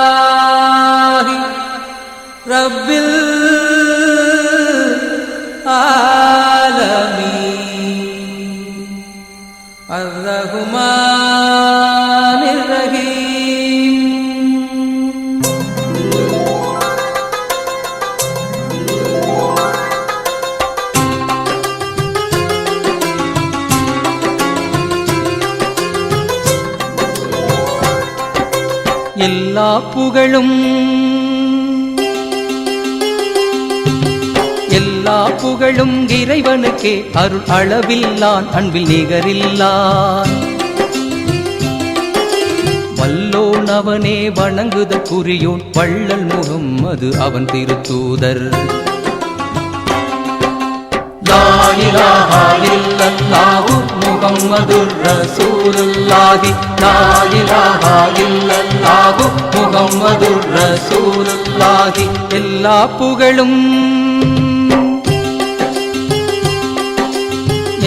அல்ஹம்துலில்லாஹி ரப்பில் ஆலமீன் அர்ரஹ்மானிர் ரஹீம். எல்லா புகழும் இறைவனுக்கே, அருள் அளவில்லான் அன்பில் நிகரில்லான். வல்லோன் அவனே வணங்குதற்குரியோன், வள்ளல் முகம்மது அவன் திருத்தூதர். லா இலாஹா இல்லல்லாஹு முஹம்மதுர் ரசூலுல்லாஹி, லா இலாஹா இல்லல்லாஹு முஹம்மதுர் ரசூலுல்லாஹி.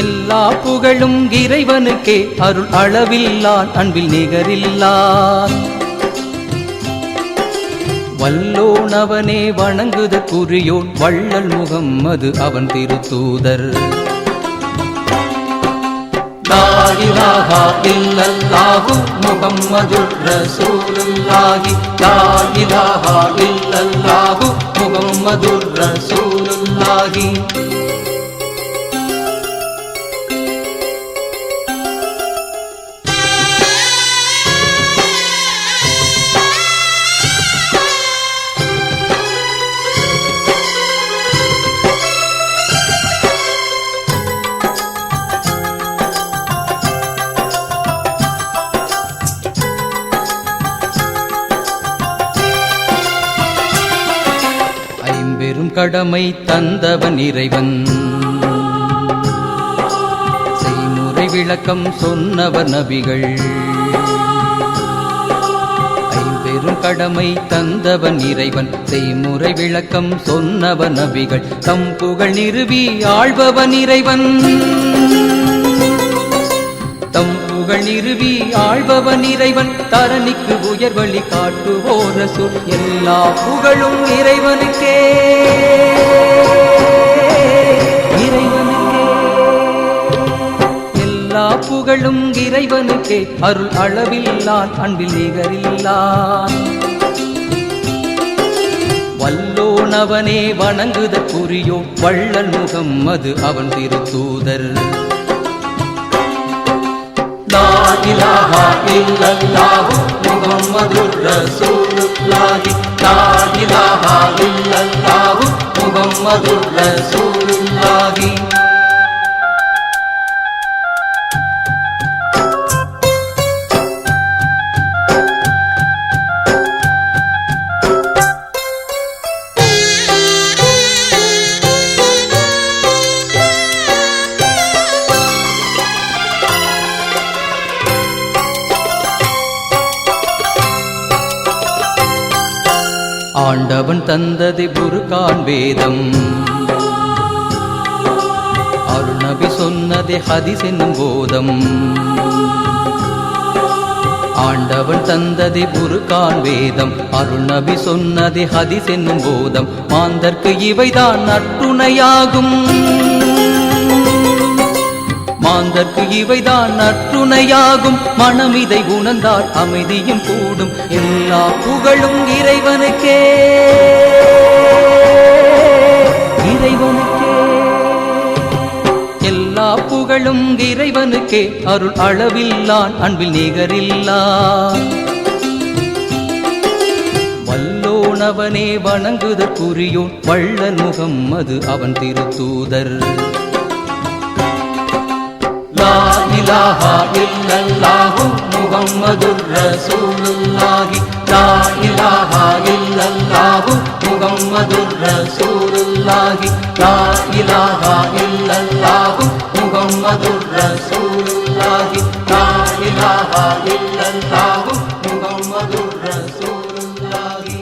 எல்லா புகழும் இறைவனுக்கே, அருள் அளவில்லான் அன்பில் நிகரில்லான். வல்லோன் அவனே வணங்குதற்குரியோன், வள்ளல் முகம்மது அவன் திருத்தூதர். லா இலாஹா இல்லல்லாஹு முஹம்மதுர் ரசூலுல்லாஹி, லா இலாஹா இல்லல்லாஹு முஹம்மதுர் ரசூலுல்லாஹி. பெரும் கடமை தந்தவன் இறைவன், செய்முறை விளக்கம் சொன்னவர் நபிகள். ஐம்பெரும் கடமை தந்தவன் இறைவன், செய்முறை விளக்கம் சொன்னவர் நபிகள். தம் புகழ் நிறுவி ஆள்பவன் இறைவன், தம் புகழ் நிறுவி ஆள்பவன் இறைவன். தரணிக்கு உயர்வழி காட்டுவோர் ரசூல். எல்லா புகழும் இறைவனுக்கே, எல்லா புகழும் இறைவனுக்கே, அருள் அளவில்லான் அன்பில் நிகரில்லான். வல்லோன் அவனே வணங்குதற்குரியோன், வள்ளல் முகம்மது அவன் திருத்தூதர். லா இலாஹா இல்லல்லாஹு முஹம்மதுர் ரசூலுல்லாஹி, லா இலாஹா இல்லல்லாஹு முஹம்மதுர் ரசூலுல்லாஹி. ஆண்டவன் தந்தது புர்கான் வேதம், அருள்நபி சொன்னதே ஹதீஸ் என்னும் போதம். ஆண்டவன் தந்தது புர்கான் வேதம், அருள்நபி சொன்னதே ஹதீஸ் என்னும் போதம். மாந்தர்க்கு இவைதான் நற்றுணையாகும், மாந்தர்க்கு இவைதான் நற்றுணையாகும். மனம் இதை உணர்ந்தால் அமைதியும் கூடும். எல்லா புகழும் இறைவனுக்கே, இறைவனுக்கே. எல்லா புகழும் இறைவனுக்கே, அருள் அளவில்லான் அன்பில் நிகரில்லான். வல்லோன் அவனே வணங்குதற்குரியோன், வள்ளல் முகம்மது அவன் திருத்தூதர். லா இலாஹா இல்லல்லாஹு முஹம்மதுர் ரசூலுல்லாஹி, லா இலாஹா இல்லல்லாஹு முஹம்மதுர் ரசூலுல்லாஹி, லா இலாஹா இல்லல்லாஹு முஹம்மதுர் ரசூலுல்லாஹி, லா இலாஹா இல்லல்லாஹு முஹம்மதுர் ரசூலுல்லாஹி.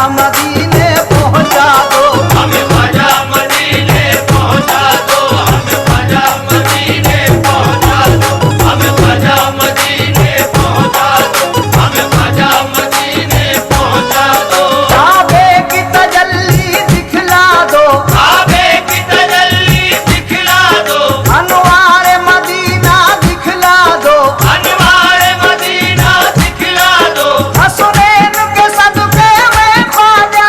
मदीने पहुंचा दो, हमें ख्वाजा मदीने पहुंचा दो, हमें ख्वाजा मदीने पहुंचा दो, हमें ख्वाजा मदीने पहुंचा दो, हमें ख्वाजा मदीने पहुंचा दो। काबे की तजल्ली दिखला दो, काबे की तजल्ली दिखला दो, अनवार मदीना दिखला दो, अनवार मदीना दिखला दो। हसनैन के सदके में Khwaja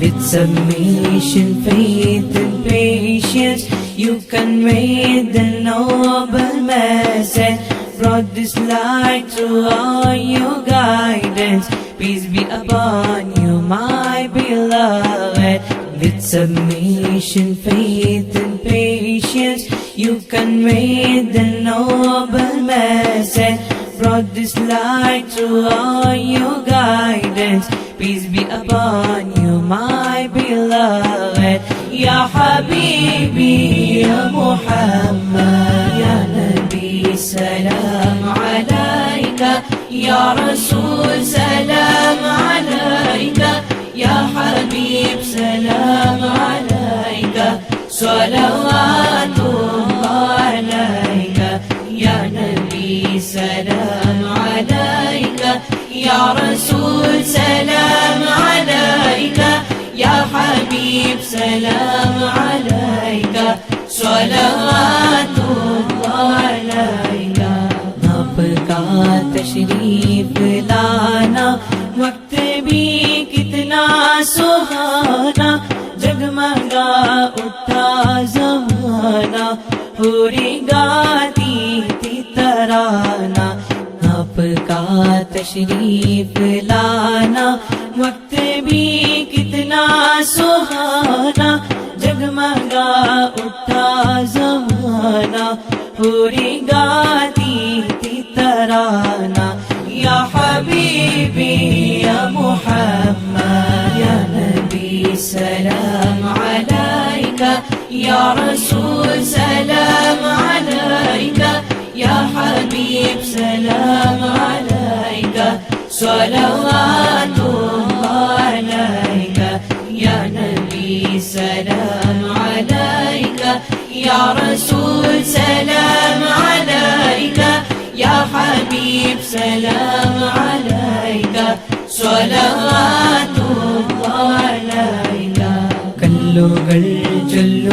With submission, faith and patience you conveyed the noble message, brought this light through all your guidance. Peace be upon you, my beloved. With submission, faith and patience you conveyed the noble message, brought this light through all your guidance. Peace be upon you, my beloved. Ya Habibi, Ya Muhammad, Ya Nabi, salam alayka. Ya Rasul, salam alayka. Ya Habib, salam alayka. Salawatullah alayka. Ya Nabi, salam alayka. Ya Rasul, salam alayka. Ya Habib, salam alayka. Salawatullah alayka. आपका तशरीफ लाना वक्त भी कितना सुहाना, जगमगा उठा ज़माना, पूरी गाती थी तराना। आपका तशरीफ लाना वक्त भी कितना सुहाना, जगमगा उठा ज़माना, पूरी गाती थी तराना। या हबीबी या मुहम्मद, या नबी सलाम अलैका। या रसूल सलाम अलैका। या हबीब सलाम अलैका। सलावतुल्लाह अलैका। या नबी सलाम अलैका। या रसूल सलाम अलैका। या हबीब सलाम अलैका। सलावतुल्लाह अलैका. കല്ലുകൾ ചൊല്ലു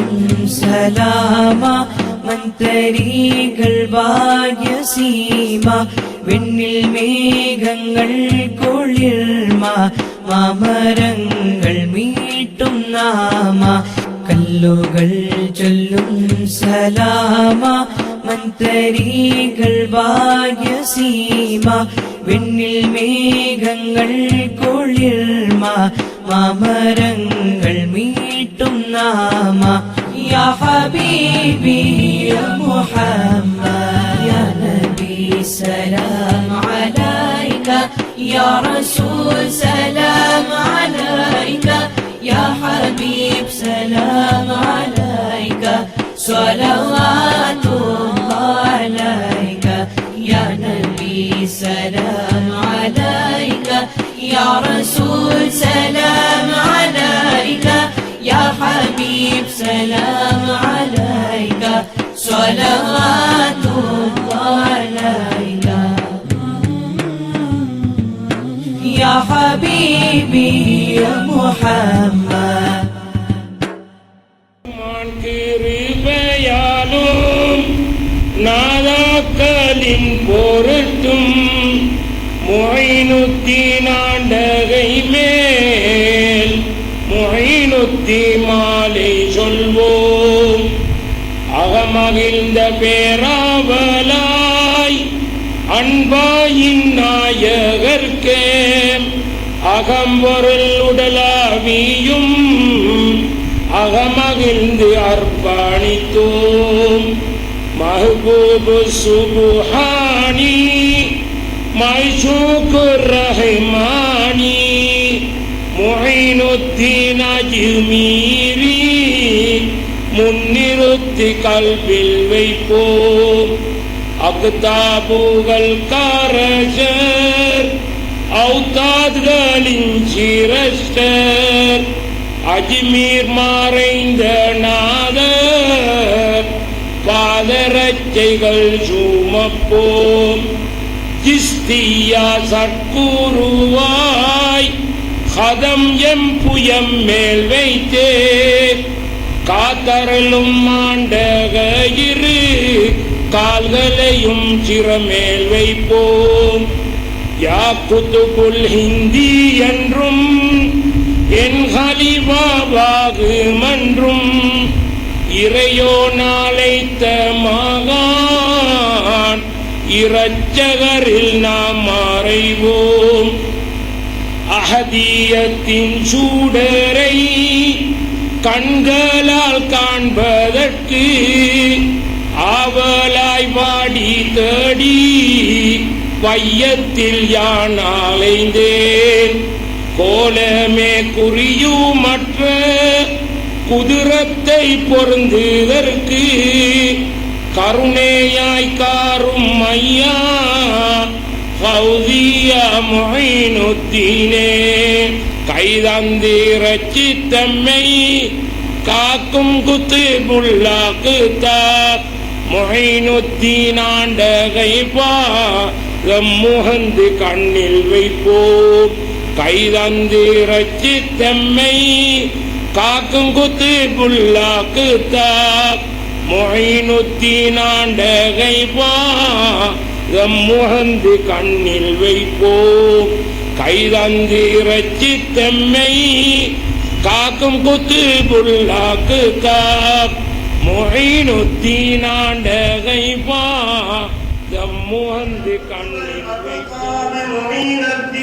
மந்தரிகள் பாக்ய சீமா விண்ணில் மேகங்கள் குளிர்மா மாமரங்கள் மீட்டும் நாமா கல்லுகள் சொல்லும் சலாமா மந்தரிகள் பாக்ய சீமா விண்ணில் மேகங்கள் குளிர்மா மாமரங்கள் மீட்டும் நாமா யா ஹபீபி யா முஹம்மத் யா நபி சலாம் அலைக யா ரசூல் சலாம் அலைக யா ஹபீப் சலாம் அலைக ஸலவாத்துல்லாஹ் அலைக யா நபி சலாம் அலைக யா ரசூல் சலாம் அலைக யா ஹபீப் சலாம் அலைக ஸலவாத்துல்லாஹ் அலைக யா ஹபீபி யா முஹம்மத் கிருபையாலும் நாதாக்களின் பொருட்டும் முஹைனுத்தீன் ஆண்டகை மேல் முஹைனுத்தி மாலை சொல்வோம் அகமகிழ்ந்த பேராவலாய் அன்பாயின் நாயகர்க்கே அகம்பொருள் உடலாவியும் அகமகிழ்ந்து அர்ப்பணித்தோம் மஹ்பூபு சுபுஹானி மைஷூக்குர் ரஹ்மானி முஹைனுத்தீன் அஜ்மீரி முன்னிறுத்தி கல்வில் வைப்போம் அக்தாபுகள் காரஜர் ஔதாத்களின் சிரஸ்டர் அஜ்மீர் மறைந்த நாதர் பாதரட்சைகள் சுமப்போம் கிஸ்தியா சட்குருவாய் கதம் எம்புயம் மேல் வைத்தே காத்தரலும் ஆண்டகயிறு கால்களையும் சிறமேல் வைப்போம் யா குதுபுல் ஹிந்தி என்றும் என் ஹலிபாவாகு மன்றும் இறையோ நாளைத்த மகான் இரட்சகரில் நாம் மறைவோம் அஹதியத்தின் சூடரை கண்களால் காண்பதற்கு ஆவலாய் வாடி தேடி வையத்தில் யான் அலைந்தேன் கோலமே குறியுமற்ற குதிரத்தை பொருந்துதற்கு கருணையாய் காரும் ஐயா கௌதியா முஹைனுத்தீனே கைதந்து ரச்சித்தம்மை காக்கும் குத்துபுல்லாக்கு தாக் முஹைனுத்தீன் ஆண்டகை முகந்து கண்ணில் வைப்போம் கைதந்து ரச்சித்தம்மை காக்கும் குத்துபுல்லாக்கு தாக் முஹைனுத்தீன் ஆண்டகை முகந்து கண்ணில் வைப்போம் கைதந்து ரச்சித்தம்மை காக்கும் குத்துபுல்லாக்கு தாக் முஹைனுத்தீன் ஆண்டகை முகந்து கண்ணில் வைப்போம்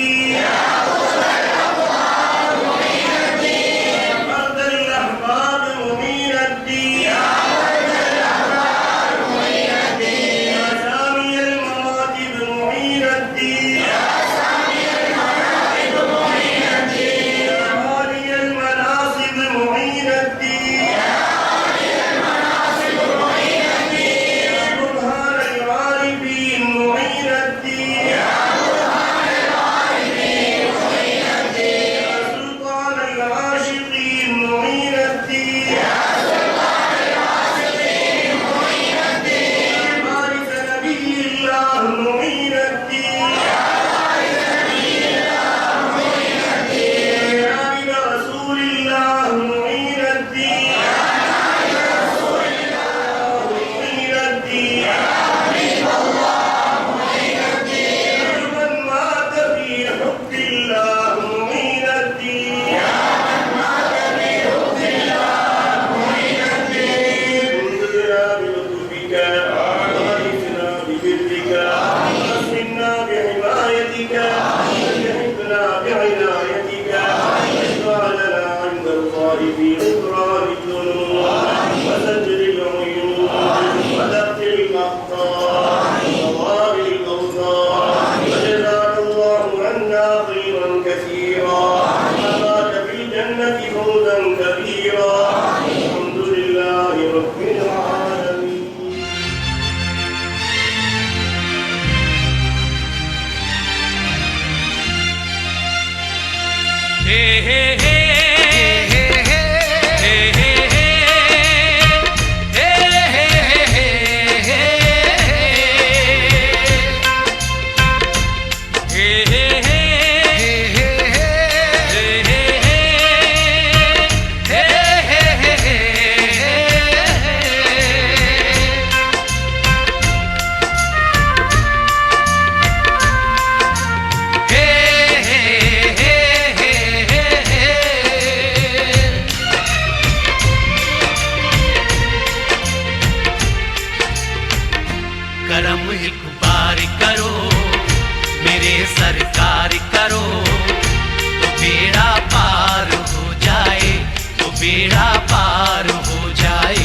बेड़ा पार हो जाए।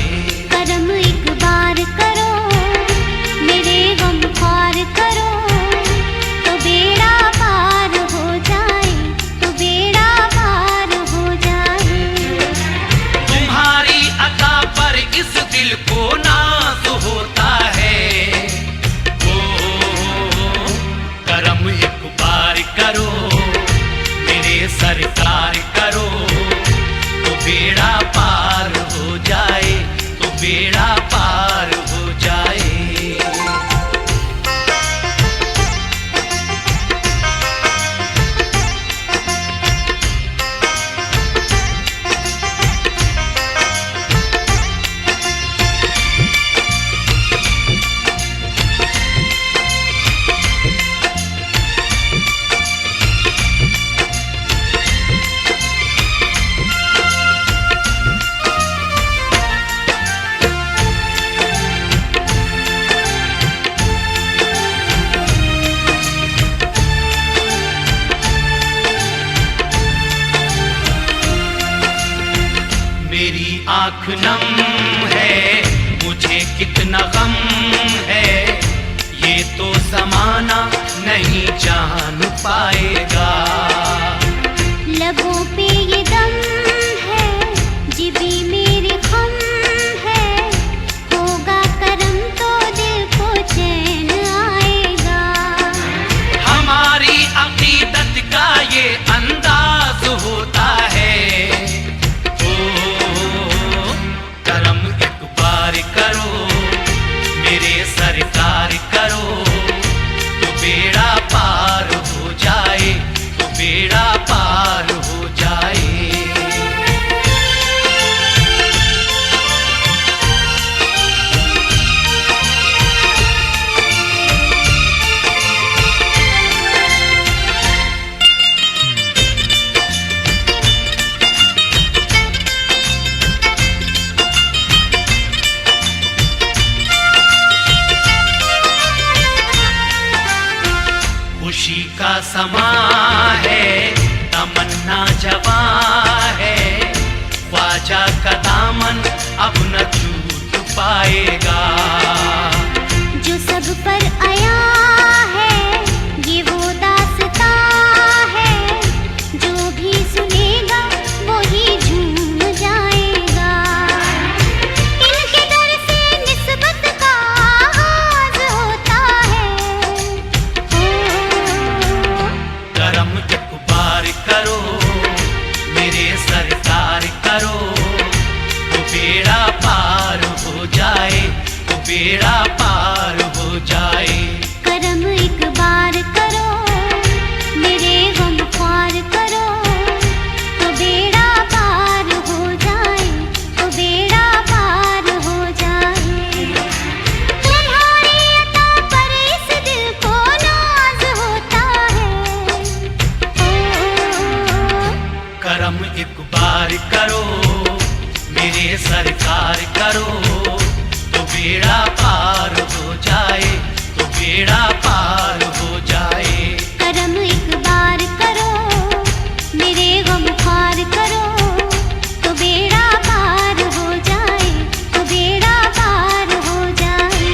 करम एक बार करो मेरे गम ख्वार करो तो बेड़ा पार हो जाए, तो बेड़ा पार हो जाए। तुम्हारी अता पर इस दिल को नाज होता है। ओ करम एक बार करो मेरे सरकार करो तो बेड़ा पार हो जाए, तो बेड़ा पार हो जाए। मेरी आँख नम है, मुझे कितना गम है, ये तो ज़माना नहीं जान पाएगा। लबों पे ये दम है, जिभी मेरी खम है, होगा करम तो दिल को चैन आएगा। हमारी अकीदत का ये अंदाज होता है। ओ करम एक बार करो मेरे सरकार करो तो बेड़ा पार हो जाए, तो बेड़ा पार हो जाए। खुशी का समा है, तमन्ना जवां है, ख्वाजा का दामन अब न छूट पाएगा। जो सब पर आया है ये वो दास्तां है, जो भी सुनेगा वो ही झूम जाएगा। इनके दर से निस्बत का आगाज होता है। करम एक बार करो मेरे सरकार करो तो बेड़ा पार हो जाए, तो बेड़ा पार हो जाए। करम एक बार करो मेरे गम ख्वार करो तो बेड़ा पार हो जाए, तो बेड़ा पार हो जाए। तुम्हारी अता पर इस दिल को नाज होता है। करम एक बार करो मेरे सरकार करो तो बेड़ा पार हो जाए, तो बेड़ा पार हो जाए। करम एक बार करो मेरे गम ख्वार करो तो बेड़ा पार हो जाए, तो बेड़ा पार हो जाए।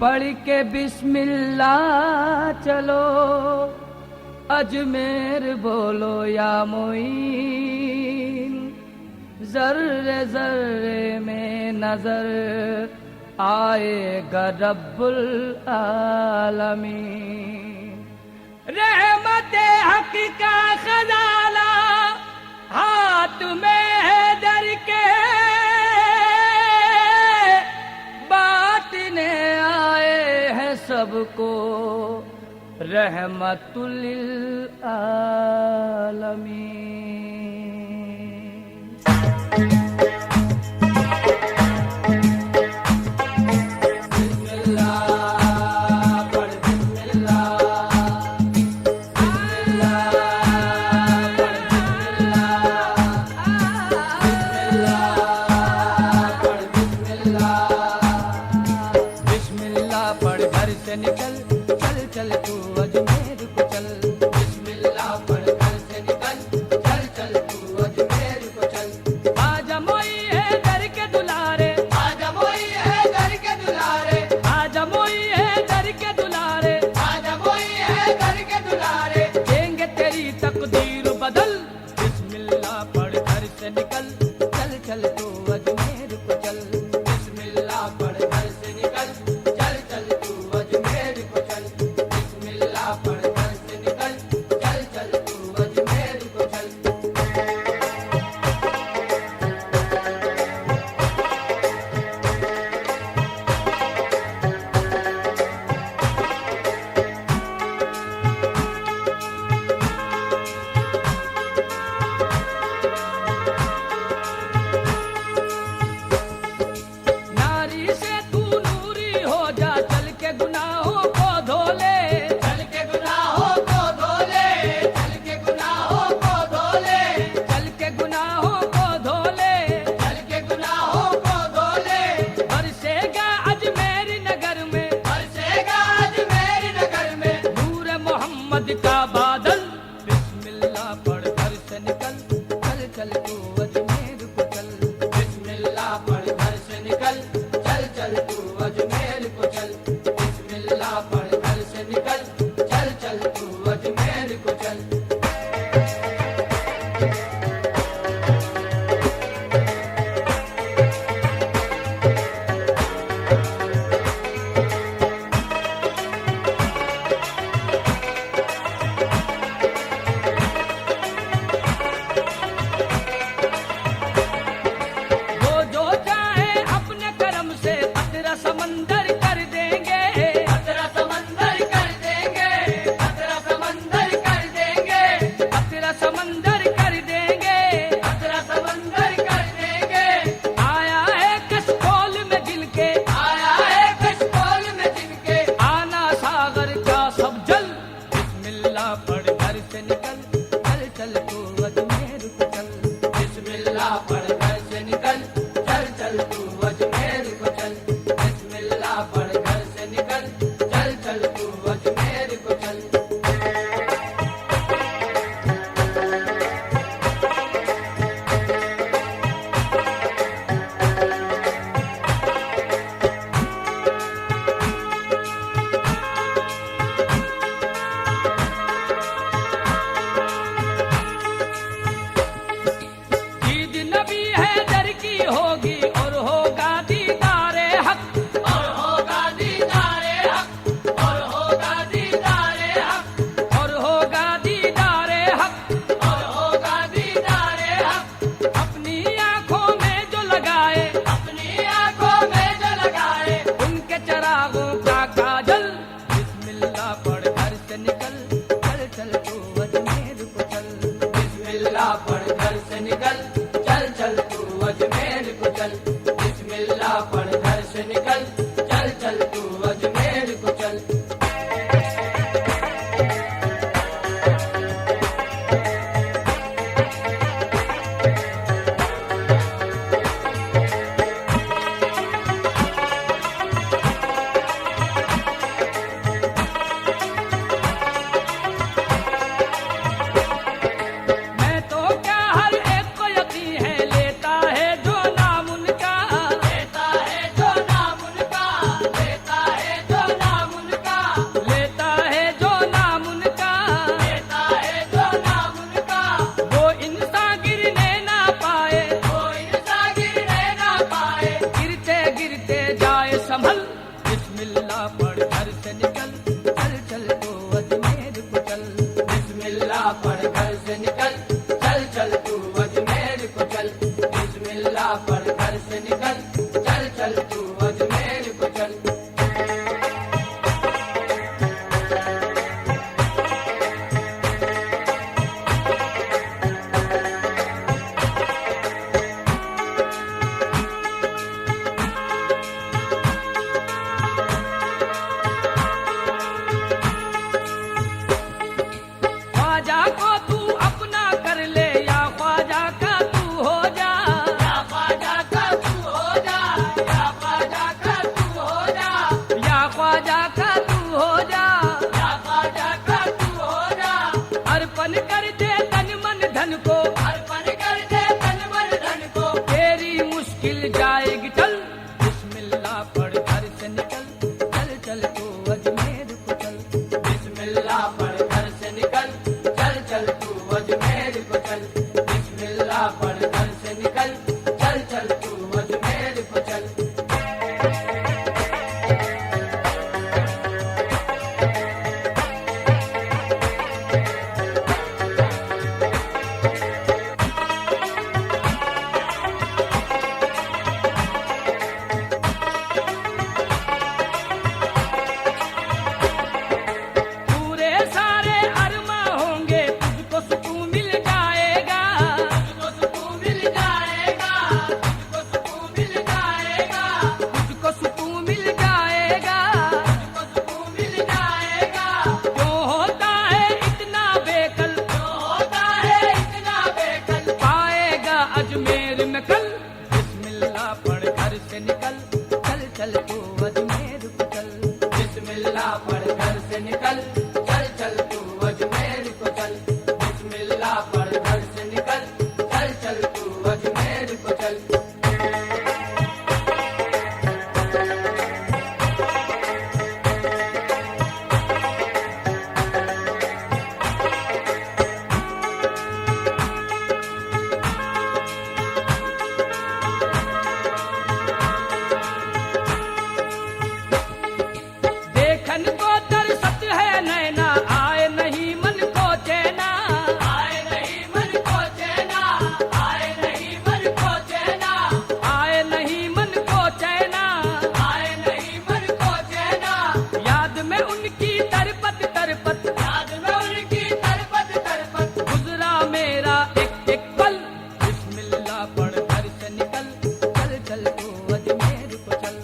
पढ़ के बिस्मिल्लाह चलो अजमेर बोलो या मोइन जर्रे जर्रे में नजर आएगा रब्बुल आलमीन रहमत हक का खजाना हाथ में है दर के बातने आए हैं सबको रहमतुल आलमीन निकल चल चल तू अजमेर को चल बिस्मिल्लाह पढ़ कर से निकल चल चल तू अजमेर को चल आजा मोई है दर के दुलारे आजा मोई है दर के दुलारे आजा मोई है दर के दुलारे आजा मोई है दर के दुलारे देंगे तेरी तकदीर बदल बिस्मिल्लाह पढ़ कर से निकल चल चल तू अजमेर को चल बिस्मिल्लाह पढ़ कर से निकल चल चल तू अजमेर को चल बिस्मिल्लाह गुनाहों को धो ले, चल के गुनाहों को धो ले, चल के गुनाहों को धो ले, चल के गुनाहों को धो ले, चल के गुनाहों को धो ले। बरसेगा अजमेर नगर में, बरसेगा अजमेर नगर में नूर मोहम्मद का बादल। बिस्मिल्लाह पढ़ घर से निकल, चल चल तू अजमेर को चल। बिस्मिल्लाह पढ़ घर से निकल, चल चल तू अजमेर को चल। बिस्मिल्लाह पढ़ घर से निकल, चल चल तू अजमेर को चल। वो जो चाहे अपने कर्म से अतरा समंदर कर देंगे, अतरा समंदर कर देंगे, अतरा समंदर कर देंगे, अतरा समंदर कर देंगे। अतरा समंदर कर देंगे। आया है कशकोल में जिनके, आया है कशकोल में जिनके, आना सागर का सब जल। बिस्मिल्लाह पढ़ घर से निकल, चल चल तू अजमेर को चल। बिस्मिल्लाह पढ़ घर से निकल, चल चल तू अजमेर को चल। बिस्मिल्लाह पढ़ घर से निकल, चल चल तू अजमेर को चल। ईद नबी हैदर की होगी और होगा दीदारे हक, और होगा दीदारे हक, और होगा दीदारे हक, और होगा दीदारे हक। और होगा दीदारे हक। अपनी आंखों में जो लगाए, अपनी आंखों में जो लगाए, उनके चरागों का काजल। बिस्मिल्लाह पढ़ घर से निकल, चल चल तू अजमेर को चल। बिस्मिल्लाह पढ़ घर से निकल, चल चल तू अजमेर को चल। बिस्मिल्लाह पढ़ घर से निकल, चल चल तू अजमेर को चल। मैं तो क्या हर एक को यकीन है, लेता है जो नाम उनका, लेता है जो नाम उनका, लेता है जो नाम उनका, लेता है जो नाम उनका। लेता है जो नाम उनका। वो इंसान गिरने ना पाए, वो इंसान गिरने ना पाए, गिरते गिरते जाए संभल। बिस्मिल्लाह पढ़ घर से निकल, चल चल तू अजमेर को चल। बिस्मिल्लाह पढ़ घर से निकल, चल चल तू अजमेर को चल। बिस्मिल्लाह पढ़ घर से निकल, चल चल तू अजमेर को चल। ख्वाजा को तू अपना कर ले, या ख्वाजा का तू हो जा। या ख्वाजा का तू हो जा, या ख्वाजा का तू हो जा, या ख्वाजा का तू हो जा। या ख्वाजा का तू हो जा। अर्पण कर दे तन मन धन को, अर्पण कर दे तन मन धन को, तेरी मुश्किल जाएगी टल। बिस्मिल्लाह पढ़ घर से निकल, चल चल तू अजमेर को चल। बिस्मिल्लाह पढ़ घर से निकल, चल चल तू अजमेर को चल। बिस्मिल्लाह पढ़ घर से निकल, चल चल तू अजमेर को चल। बिस्मिल्लाह पढ़ घर से निकल, चल चल तू अजमेर को चल। बिस्मिल्लाह पढ़ घर से निकल, चल चल तू अजमेर को चल। देखन को तरसत है नैना, आए नहीं मन को चैना, आए नहीं मन को चैना, आए नहीं मन को चैना, आए नहीं मन को चैना, आए नहीं मन को चैना। याद में उनकी तरपत तरपत, याद में उनकी तरपत तरपत, गुजरा मेरा एक एक पल। बिस्मिल्लाह पढ़ घर से निकल, चल चल तू अजमेर को चल।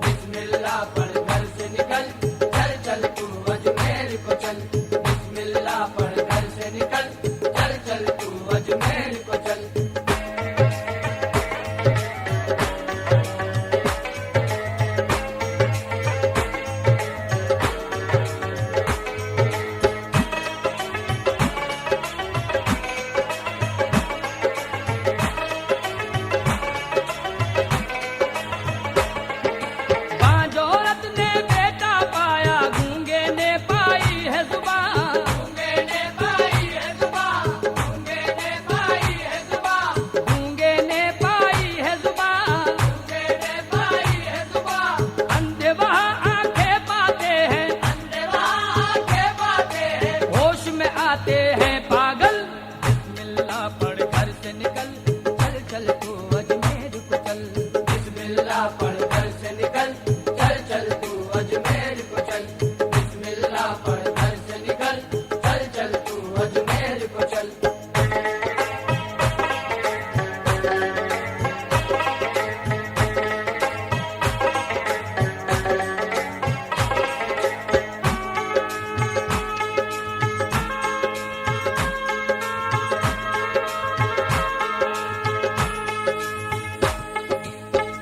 बिस्मिल्लाह पढ़ घर से निकल, चल चल तू अजमेर को चल। बिस्मिल्लाह पढ़ घर से निकल, चल चल तू अजमेर को चल। बांजोरत ने बेटा पाया, गूंगे ने पाई है जुबान, गूंगे ने पाई है जुबान, गूंगे ने पाई है जुबान, गूंगे ने पाई है जुबान, गूंगे ने पाई है जुबान। अंधे वहाँ आंखें पाते हैं, अंधे वहाँ आंखें पाते हैं, होश में आते हैं पागल। बिस्मिल्लाह पढ़ घर से निकल, चल चल तू अजमेर को चल। बिस्मिल्लाह पढ़ घर से निकल, चल चल तू अजमेर को चल। बिस्मिल्लाह पढ़ घर से निकल, चल चल तू अजमेर को चल।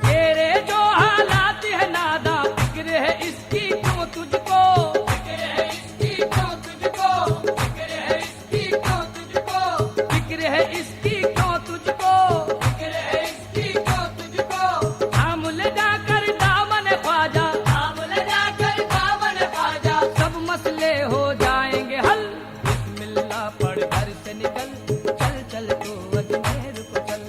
तेरे जो हालात है नादा, फिक्र है इसकी क्यों तुझको, फिक्र है इसकी क्यों तुझको, फिक्र है इसकी क्यों तुझको, फिक्र है इसकी क्यों तुझको, फिक्र है इसकी क्यों तुझको। थाम ले जाकर दामन ख्वाजा, थाम ले जाकर दामन ख्वाजा, सब मसले हो जाएंगे हल। बिस्मिल्लाह पढ़ घर से निकल, चल चल तू अजमेर को चल।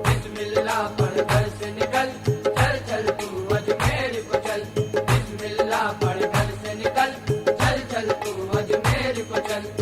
बिस्मिल्लाह पढ़ घर से निकल, चल चल तू अजमेर को चल। बिस्मिल्लाह पढ़ घर से निकल, चल चल तू अजमेर को चल।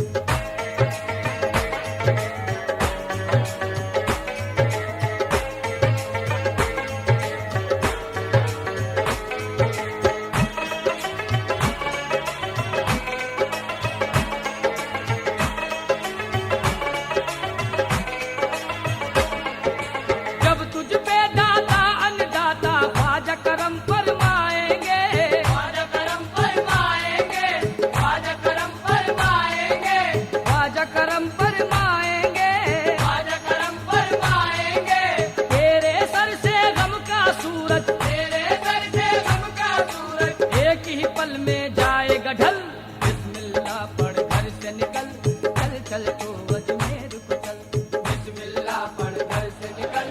जब तुझ पे दाता अन्नदाता ख्वाजा करम फरमाएंगे, ख्वाजा करम फरमाएंगे, ख्वाजा करम फरमाएंगे, ख्वाजा करम फरमाएंगे, ख्वाजा करम फरमाएंगे। तेरे सर से गम का सूरज, तेरे सर से गम का सूरज, एक ही पल में जाएगा ढल। बिस्मिल्लाह पढ़ घर से निकल, चल चल तू अजमेर को चल। बिस्मिल्लाह पढ़ घर से निकल,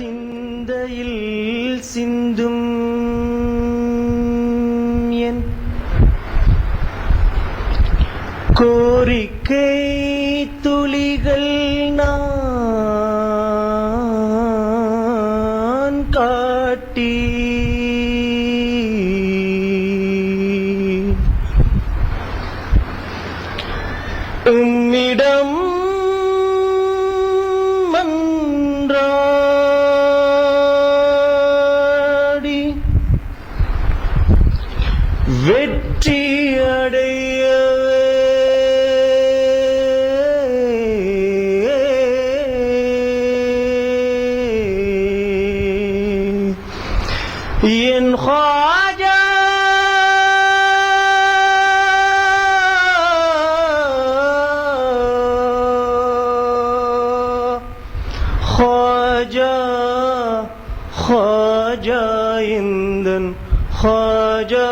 சிந்தையில் சிந்தும் என் கோரிக்கை துளிகள் நான் காட்டி உம்மிடம் மன்றாடி வெற்றி அடையவே என் ख्वाजा ख्वाजा ख्वाजा इंदन ख्वाजा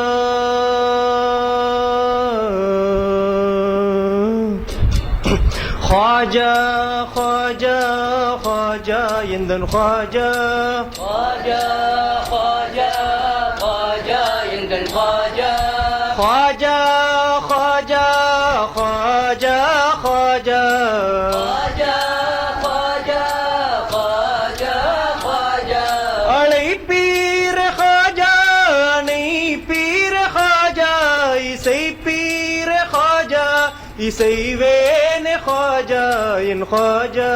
ख्वाजा ख्वाजा ख्वाजा इंदन ख्वाजा ख्वाजा ख्वाजा ख्वाजा எங்கள் ख्वाजा ख्वाजा ख्वाजा ख्वाजा ख्वाजा ख्वाजा ख्वाजा ख्वाजा ख्वाजा अலை பீர் ख्वाजा அணை பீர் ख्वाजा இசை பீர் ख्वाजा இசைவேனே ख्वाजा என் ख्वाजा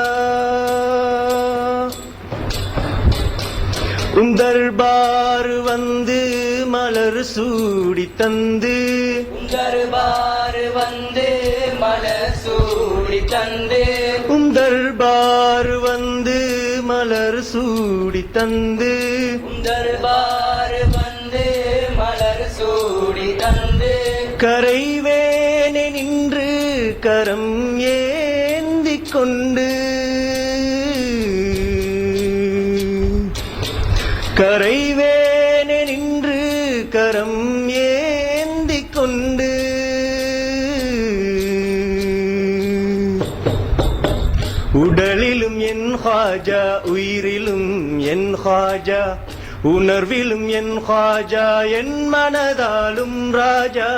உன் தர்பார் வந்து மலர் சூடி தந்து உன் தர்பார் வந்து மலர் சூடி தந்து உன் தர்பார் வந்து மலர் சூடி தந்து உன் தர்பார் வந்து மலர் சூடி தந்து கரைவேனே நின்று கரம் ஏந்திக் கொண்டு கரைவேனே நின்று கரம் ஏந்திக் கொண்டு உடலிலும் என் ख्वाजा உயிரிலும் என் ख्वाजा உணர்விலும் என் ख्वाजा என் மனதாலும் ராஜா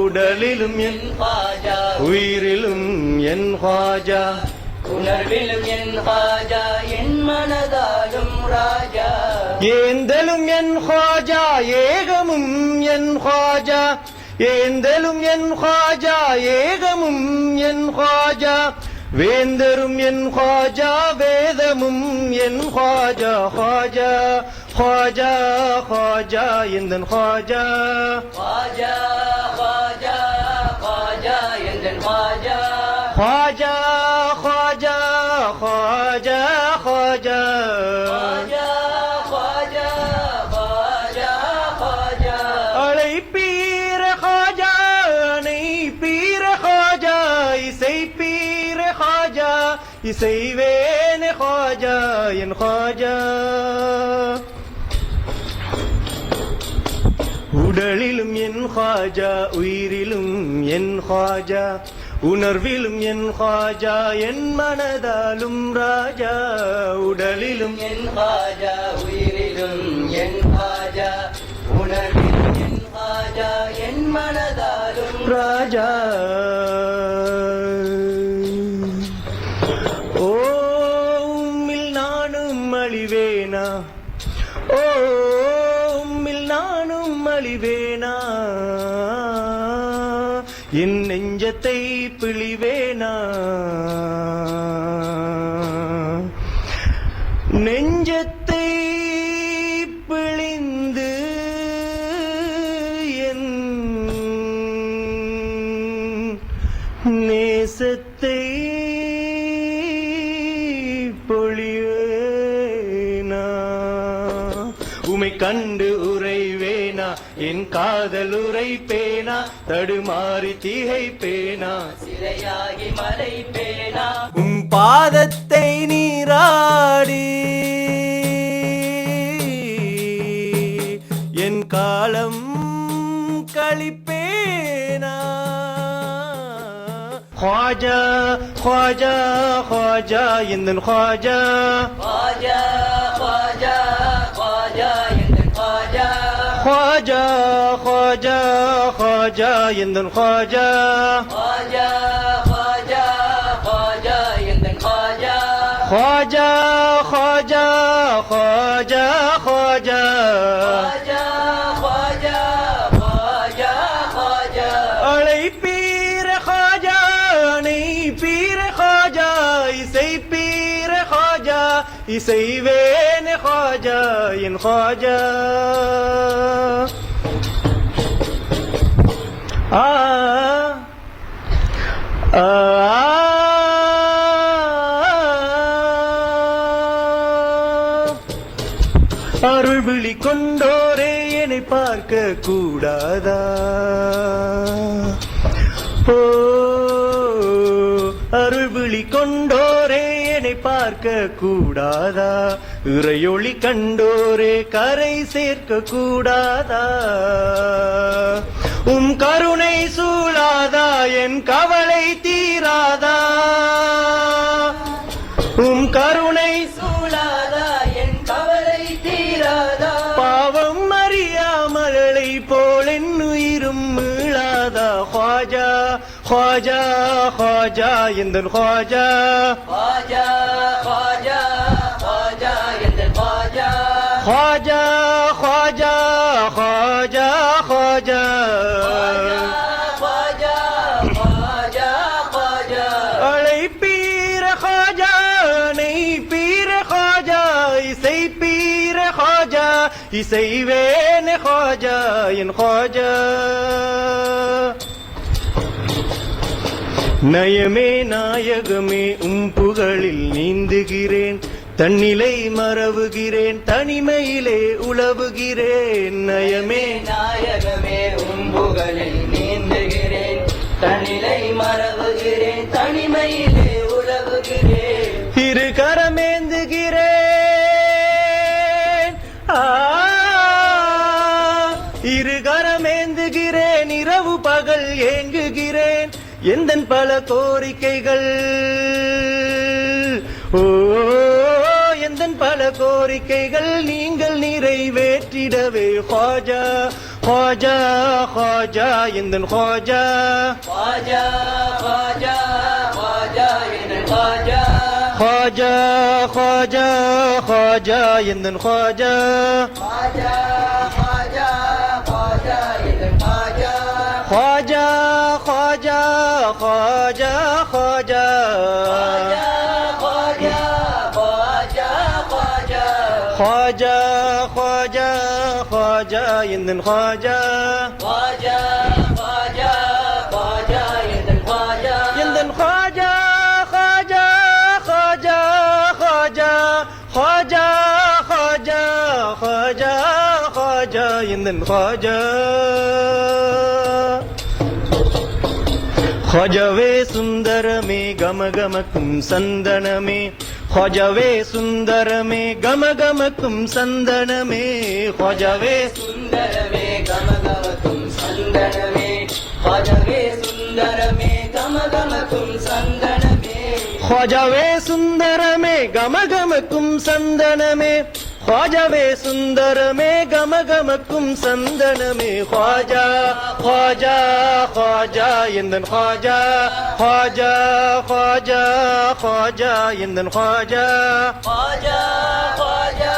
உடலிலும் என் ख्वाजा உயிரிலும் என் ख्वाजा உணர்விலும் என் ख्वाजा என் மனதாலும் ராஜா ஏந்தலும் என் ख्वाजा ஏகமும் என் ख्वाजा ஏந்தலும் என் ख्वाजा ஏகமும் என் ख्वाजा வேந்தரும் என் ख्वाजा வேதமும் என் ख्वाजा ख्वाजा ख्वाजा ख्वाजा எந்தன் ख्वाजा ख्वाजा ख्वाजा ख्वाजा எந்தன் ख्वाजा ख्वाजा ख्वाजा ख्वाजा ख्वाजा ख्वाजा ख्वाजा ख्वाजा ख्वाजा அலை பீர ख्वाजा நெய் பீர ख्वाजा இசை பீர ख्वाजा இசைவேனே ख्वाजा என் ख्वाजा உடலிலும் என் ख्वाजा உயிரிலும் என் ख्वाजा உணர்விலும் என் ख्वाजा என் மனதாலும் ராஜா உடலிலும் என் ख्वाजा உயிரிலும் என் ख्वाजा உணர்விலும் என் ख्वाजा என் மனதாலும் ராஜா ஓ உம்மில் நானும் அழிவேனா ஓ உம்மில் நானும் அழிவேனா என் நெஞ்சத்தை பிழிவேனா நெஞ்சத்தை பிழிந்து என் நேசத்தை பொழிவேனா உமை கண்டு உறைவேனா என் காதல் உரைப்பேனா தடுமாறி திகைப்பேனா சிலையாகி மறைப்பேனா உம் பாதத்தை நீராடி என் காலம் கழிப்பேனா ख्वाजा ख्वाजा ख्वाजा எந்தன் ख्वाजा ख्वाजा ख्वाजा ख्वाजा எந்தன் ख्वाजा ख्वाजा ख्वाजा ख्वाजा எந்தன் ख्वाजा ख्वाजा ख्वाजा ख्वाजा எந்தன் ख्वाजा ख्वाजा ख्वाजा ख्वाजा ख्वाजा ख्वाजा ख्वाजा ख्वाजा ख्वाजा அலை பீர ख्वाजा நெய் பீர ख्वाजा இசை பீர ख्वाजा இசைவேனே ख्वाजा என் ख्वाजा ஆ ஆ அருள் விழி கொண்டோரே என்னை பார்க்க கூடாதா ஓ அருள் விழி கொண்டோரே என்னை பார்க்க கூடாதா இறையொளி கண்டோரே கரை சேர்க்க கூடாதா உம் கருணை சூழாதா என் கவலை தீராதா உம் கருணை சூழாதா என் கவலை தீராதா பாவம் அறியாமலை போல் என் உயிரும் மீளாதா ख्वाजा ख्वाजा ख्वाजा எந்தன் ख्वाजा ख्वाजा ख्वाजा ख्वाजा எந்தன் ख्वाजा ख्वाजा ख्वाजा ख्वाजा ख्वाजा ख्वाजा ख्वाजा ख्वाजा அலை பீர ख्वाजा நெய் பீர ख्वाजा இசை பீர ख्वाजा இசைவேனே ख्वाजा என் ख्वाजा நயமே நாயகமே உம் புகழில் நீந்துகிறேன் தன்னிலை மறவுகிறேன் தனிமையிலே உலவுகிறேன் நயமே நாயகமே உம்புகளில் நீந்துகிறேன் தனிலை மறவுகிறேன் தனிமையிலே உலவுகிறேன் இரு கரமேந்துகிறேன் இரு கரமேந்துகிறேன் இரவு பகல் ஏங்குகிறேன் எந்தன் பல கோரிக்கைகள் ஓ எந்தன் பல கோரிக்கைகள் நீங்கள் நிறைவேற்றிடவே ख्वाजा ख्वाजा ख्वाजा எந்தன் ख्वाजा ख्वाजा ख्वाजा ख्वाजा எந்தன் ख्वाजा ख्वाजा ख्वाजा ख्वाजा எந்தன் ख्वाजा ख्वाजा ख्वाजा ख्वाजा எந்தன் ख्वाजा ख्वाजा ख्वाजा ख्वाजा ख्वाजा ख्वाजा ख्वाजा ख्वाजा ख्वाजा ख्वाजा ख्वाजा इंदन ख्वाजा ख्वाजा ख्वाजा ख्वाजा इंदन ख्वाजा इंदन ख्वाजा ख्वाजा ख्वाजा ख्वाजा ख्वाजा ख्वाजा ख्वाजा ख्वाजा इंदन ख्वाजा ख्वाजवे सुंदर में गम गम कुम संदन में ख्वाजवे सुंदर में गम गम कुम संदन में ख्वाजवे सुंदर में गम गम तुम संदन में ख्वाजवे सुंदर में गम गम तुम संदन में ख्वाजवे सुंदर में गम गम कुम संदन में ख्वाजवे सुंदर में गम गम कुम संदन में ख्वाजा ख्वाजा ख्वाजा इंदन ख्वाजा ख्वाजा ख्वाजा ख्वाजा इंदन ख्वाजा ख्वाजा ख्वाजा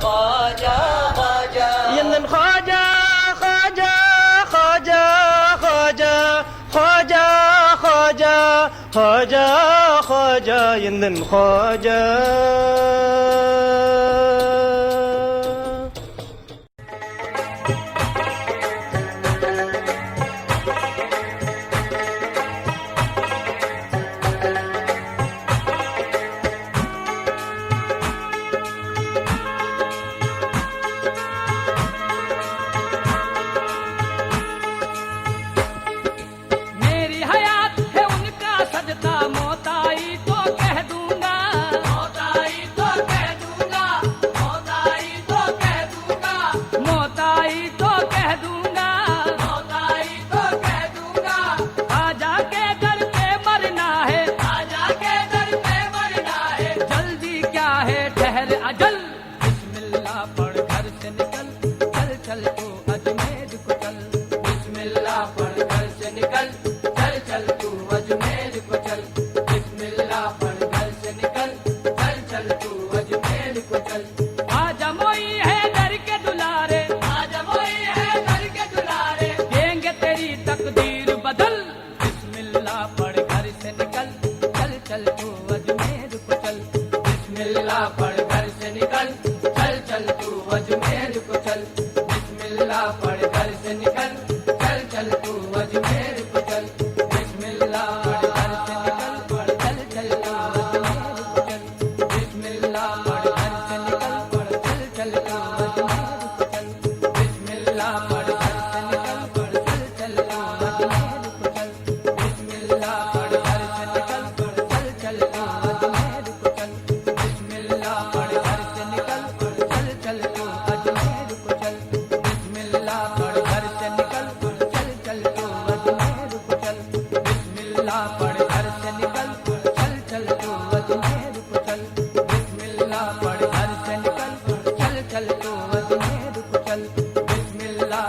ख्वाजा ख्वाजा इंदन ख्वाजा ख्वाजा ख्वाजा ख्वाजा ख्वाजा ख्वाजा ख्वाजा ख्वाजा इंदन ख्वाजा मेरी हयात है उनका सजदा मौत आई तो कह दूंगा मौत आई तो कह दूंगा मौत आई तो कह दूंगा मौत आई तो कह दूंगा मौत आई तो कह दूंगा आजा के दर पे मरना है आजा के दर पे मरना है जल्दी क्या है ठहर अजल बिस्मिल्लाह पढ़ घर से निकल चल चल तू अजमेर को चल बिस्मिल्लाह पढ़ घर से निकल चल चल तू अजमेर को चल बिस्मिल्लाह पढ़ घर से निकल चल चल तू अजमेर को चल आजा मोई है दर के दुलारे आजा मोई है दर के दुलारे देंगे तेरी तकदीर बदल बिस्मिल्लाह पढ़ घर से निकल चल चल तू अजमेर को चल बिस्मिल्लाह पढ़ घर से निकल चल चल तू अजमेर को चल बिस्मिल्लाह पढ़ घर से निकल चल चल तू अजमेर को चल बिस्मिल्लाह पढ़ घर से निकल चल चल तू अजमेर को चल बिस्मिल्लाह पढ़ घर से निकल चल चल तू अजमेर को चल बिस्मिल्लाह पढ़ घर से निकल चल चल तू अजमेर को चल बिस्मिल्लाह पढ़ घर से निकल चल चल तू अजमेर को चल बिस्मिल्लाह पढ़ घर से निकल चल चल तू अजमेर को चल बिस्मिल्लाह पढ़ घर से निकल चल चल तू अजमेर को चल बिस्मिल्लाह पढ़ घर से निकल चल चल तू अजमेर को चल बिस्मिल्लाह पढ़ घर से निकल चल चल तू अजमेर को चल बिस्मिल्लाह